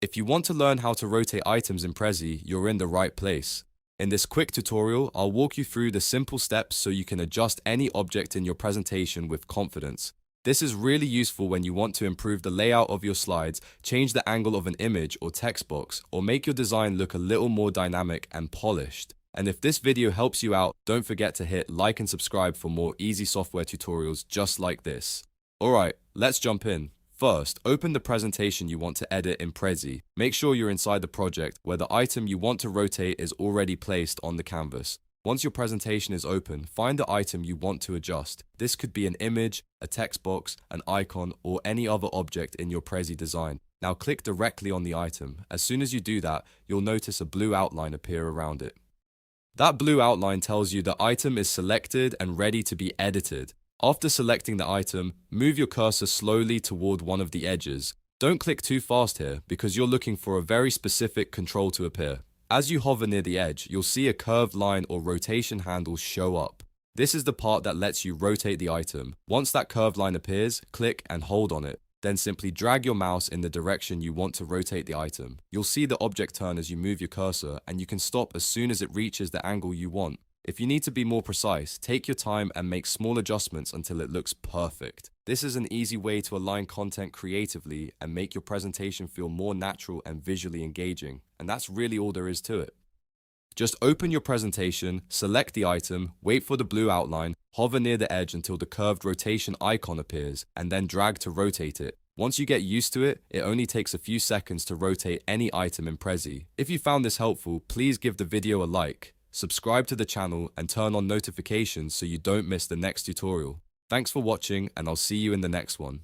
If you want to learn how to rotate items in Prezi, you're in the right place. In this quick tutorial, I'll walk you through the simple steps so you can adjust any object in your presentation with confidence. This is really useful when you want to improve the layout of your slides, change the angle of an image or text box, or make your design look a little more dynamic and polished. And if this video helps you out, don't forget to hit like and subscribe for more easy software tutorials just like this. Alright, let's jump in. First, open the presentation you want to edit in Prezi. Make sure you're inside the project where the item you want to rotate is already placed on the canvas. Once your presentation is open, find the item you want to adjust. This could be an image, a text box, an icon, or any other object in your Prezi design. Now click directly on the item. As soon as you do that, you'll notice a blue outline appear around it. That blue outline tells you the item is selected and ready to be edited. After selecting the item, move your cursor slowly toward one of the edges. Don't click too fast here because you're looking for a very specific control to appear. As you hover near the edge, you'll see a curved line or rotation handle show up. This is the part that lets you rotate the item. Once that curved line appears, click and hold on it. Then simply drag your mouse in the direction you want to rotate the item. You'll see the object turn as you move your cursor, and you can stop as soon as it reaches the angle you want. If you need to be more precise, take your time and make small adjustments until it looks perfect. This is an easy way to align content creatively and make your presentation feel more natural and visually engaging. And that's really all there is to it. Just open your presentation, select the item, wait for the blue outline, hover near the edge until the curved rotation icon appears, and then drag to rotate it. Once you get used to it, it only takes a few seconds to rotate any item in Prezi. If you found this helpful, please give the video a like. Subscribe to the channel and turn on notifications so you don't miss the next tutorial. Thanks for watching, and I'll see you in the next one.